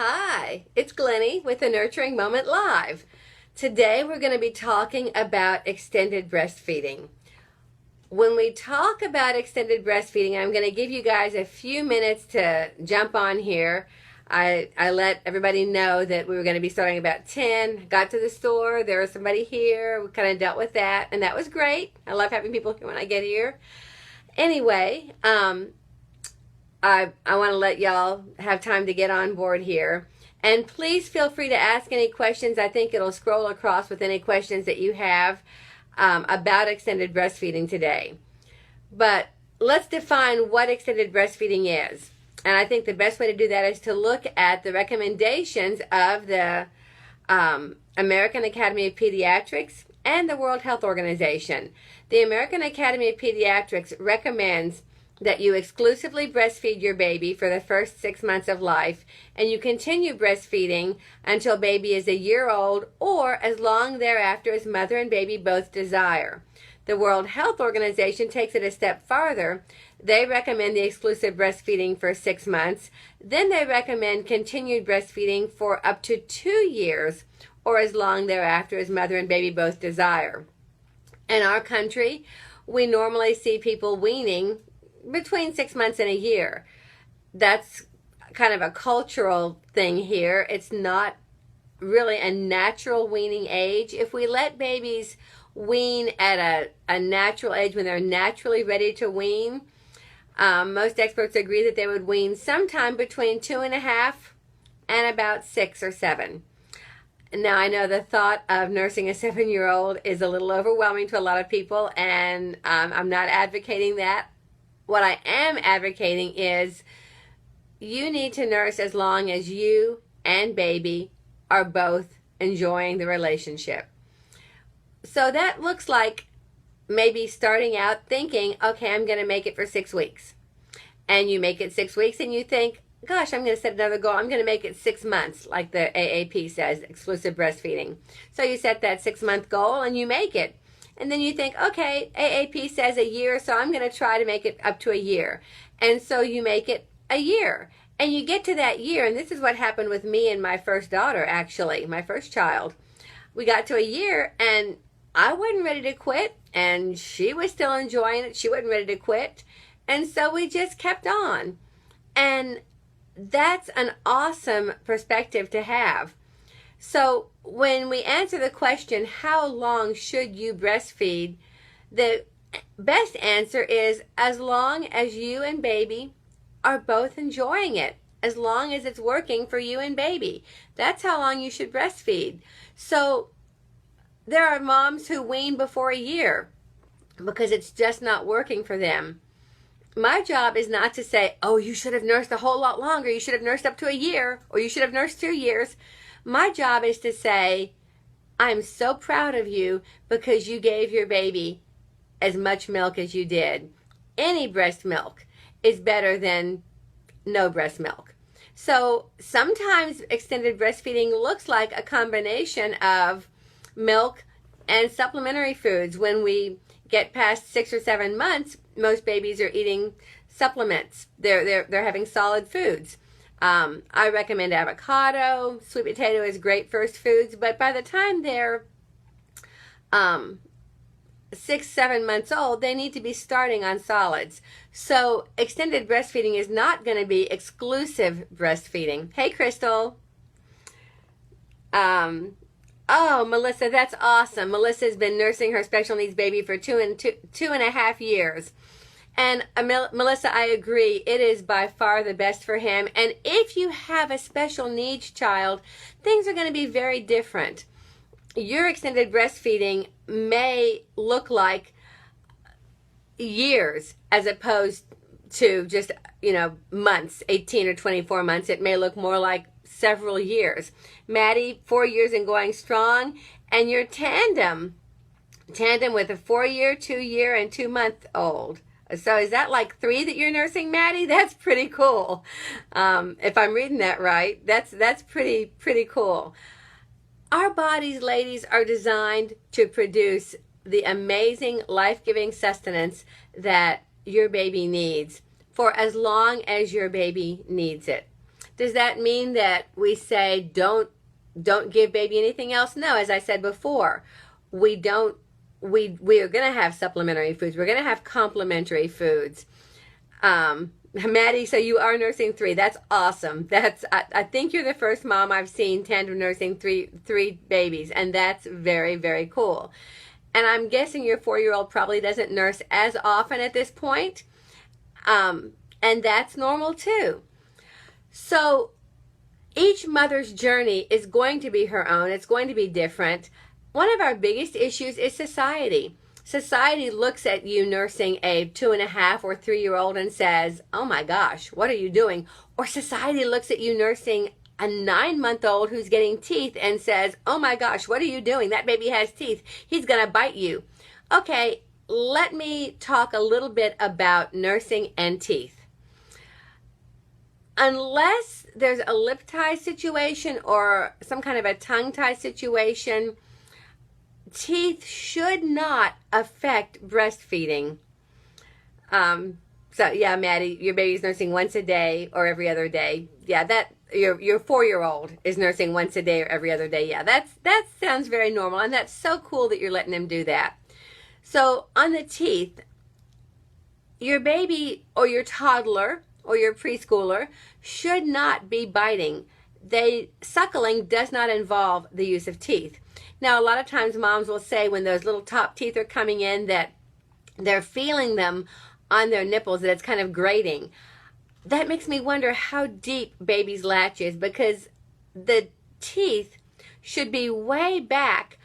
Hi, it's Glenni with the Nurturing Moment Live. Today we're going to be talking about extended breastfeeding. When we talk about extended breastfeeding, I'm going to give you guys a few minutes to jump on here. I let everybody know that we were going to be starting about 10. Got to the store, there was somebody here. We kind of dealt with that, and that was great. I love having people here when I get here. Anyway, I want to let y'all have time to get on board here. And please feel free to ask any questions. I think it'll scroll across with any questions that you have about extended breastfeeding today. But let's define what extended breastfeeding is. And I think the best way to do that is to look at the recommendations of the American Academy of Pediatrics and the World Health Organization. The American Academy of Pediatrics recommends that you exclusively breastfeed your baby for the first 6 months of life, and you continue breastfeeding until baby is a year old or as long thereafter as mother and baby both desire. The World Health Organization takes it a step farther. They recommend the exclusive breastfeeding for 6 months. Then they recommend continued breastfeeding for up to 2 years or as long thereafter as mother and baby both desire. In our country, we normally see people weaning between 6 months and a year. That's kind of a cultural thing here. It's not really a natural weaning age. If we let babies wean at a natural age when they're naturally ready to wean, most experts agree that they would wean sometime between 2.5 and about 6 or 7. Now, I know the thought of nursing a 7-year-old is a little overwhelming to a lot of people, and I'm not advocating that. What I am advocating is you need to nurse as long as you and baby are both enjoying the relationship. So that looks like maybe starting out thinking, okay, I'm going to make it for 6 weeks. And you make it 6 weeks and you think, gosh, I'm going to set another goal. I'm going to make it 6 months, like the AAP says, exclusive breastfeeding. So you set that 6-month goal and you make it. And then you think, okay, AAP says a year, so I'm going to try to make it up to a year. And so you make it a year. And you get to that year, and this is what happened with me and my first daughter, actually, my first child. We got to a year, and I wasn't ready to quit, and she was still enjoying it. She wasn't ready to quit. And so we just kept on. And that's an awesome perspective to have. So when we answer the question, how long should you breastfeed, the best answer is as long as you and baby are both enjoying it, as long as it's working for you and baby. That's how long you should breastfeed. So there are moms who wean before a year because it's just not working for them. My job is not to say, oh, you should have nursed a whole lot longer. You should have nursed up to a year, or you should have nursed 2 years. My job is to say, I'm so proud of you because you gave your baby as much milk as you did. Any breast milk is better than no breast milk. So sometimes extended breastfeeding looks like a combination of milk and supplementary foods. When we get past 6 or 7 months, most babies are eating supplements. They're having solid foods. I recommend avocado. Sweet potato is great first foods, but by the time they're 6, 7 months old, they need to be starting on solids. So extended breastfeeding is not going to be exclusive breastfeeding. Hey, Crystal. Oh, Melissa, that's awesome. Melissa's been nursing her special needs baby for two and a half years. And Melissa, I agree. It is by far the best for him. And if you have a special needs child, things are going to be very different. Your extended breastfeeding may look like years as opposed to just, months, 18 or 24 months. It may look more like several years. Maddie, 4 years and going strong. And your tandem with a 4-year, 2-year, and 2-month-old. So is that like 3 that you're nursing, Maddie? That's pretty cool. If I'm reading that right, that's pretty cool. Our bodies, ladies, are designed to produce the amazing life-giving sustenance that your baby needs for as long as your baby needs it. Does that mean that we say don't give baby anything else? No, as I said before, we don't we are going to have supplementary foods. We're going to have complementary foods. Maddie, so you are nursing 3. That's awesome. I think you're the first mom I've seen tandem nursing three babies, and that's very, very cool. And I'm guessing your 4-year-old probably doesn't nurse as often at this point, and that's normal too. So each mother's journey is going to be her own. It's going to be different. One of our biggest issues is society. Society looks at you nursing a 2.5 or 3-year-old and says, oh my gosh, what are you doing? Or society looks at you nursing a 9-month-old who's getting teeth and says, oh my gosh, what are you doing? That baby has teeth. He's going to bite you. Okay, let me talk a little bit about nursing and teeth. Unless there's a lip tie situation or some kind of a tongue tie situation, teeth should not affect breastfeeding. So yeah, Maddie, your baby's nursing once a day or every other day. Yeah, that your 4-year-old is nursing once a day or every other day. Yeah, that sounds very normal, and that's so cool that you're letting them do that. So on the teeth, your baby or your toddler or your preschooler should not be biting. Suckling does not involve the use of teeth. Now, a lot of times moms will say when those little top teeth are coming in that they're feeling them on their nipples, that it's kind of grating. That makes me wonder how deep baby's latch is, because the teeth should be way back,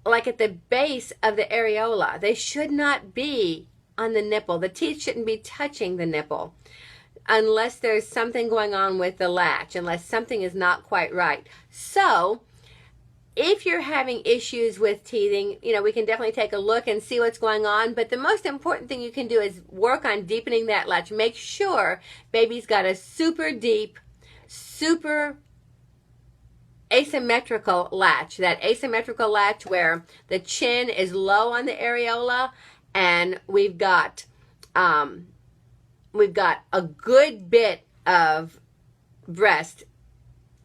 like at the base of the areola. They should not be on the nipple. The teeth shouldn't be touching the nipple unless there's something going on with the latch, unless something is not quite right. So if you're having issues with teething, we can definitely take a look and see what's going on. But the most important thing you can do is work on deepening that latch. Make sure baby's got a super deep, super asymmetrical latch. That asymmetrical latch where the chin is low on the areola, and we've got a good bit of breast,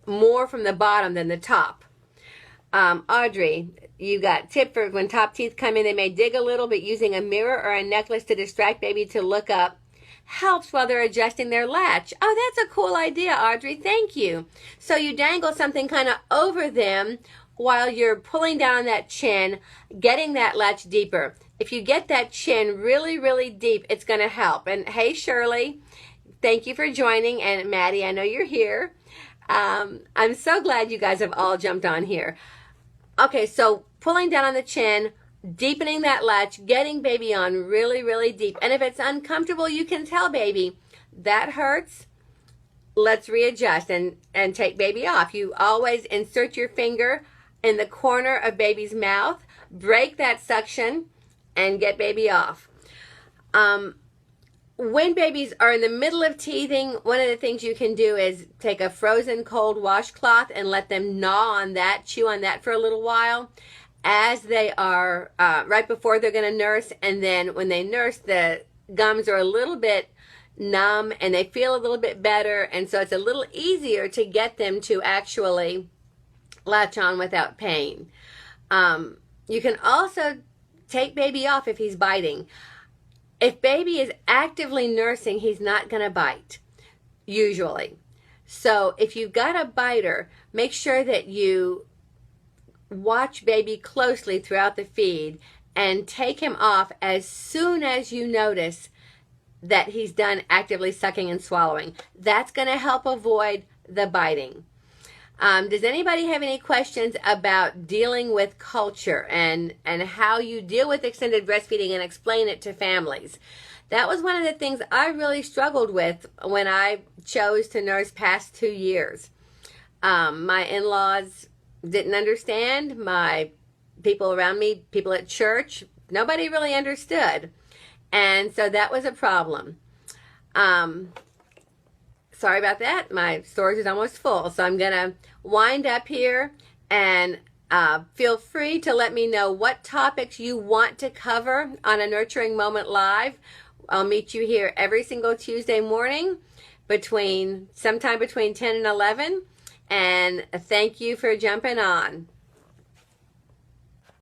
more from the bottom than the top. Audrey, you got tip for when top teeth come in, they may dig a little, but using a mirror or a necklace to distract baby to look up helps while they're adjusting their latch. Oh, that's a cool idea, Audrey. Thank you. So you dangle something kind of over them while you're pulling down on that chin, getting that latch deeper. If you get that chin really, really deep, it's going to help. And hey, Shirley, thank you for joining. And Maddie, I know you're here. I'm so glad you guys have all jumped on here. Okay, so pulling down on the chin, deepening that latch, getting baby on really, really deep. And if it's uncomfortable, you can tell baby, that hurts. Let's readjust and take baby off. You always insert your finger in the corner of baby's mouth, break that suction, and get baby off. When babies are in the middle of teething, one of the things you can do is take a frozen cold washcloth and let them gnaw on that, chew on that for a little while as they are right before they're going to nurse. And then when they nurse, the gums are a little bit numb and they feel a little bit better. And so it's a little easier to get them to actually latch on without pain. You can also take baby off if he's biting. If baby is actively nursing, he's not going to bite, usually. So if you've got a biter, make sure that you watch baby closely throughout the feed and take him off as soon as you notice that he's done actively sucking and swallowing. That's going to help avoid the biting. Does anybody have any questions about dealing with culture and how you deal with extended breastfeeding and explain it to families? That was one of the things I really struggled with when I chose to nurse past 2 years. My in-laws didn't understand. My people around me, people at church, nobody really understood. And so that was a problem. Sorry about that. My storage is almost full. So I'm going to wind up here, and feel free to let me know what topics you want to cover on a Nurturing Moment Live. I'll meet you here every single Tuesday morning. sometime between 10 and 11. And thank you for jumping on.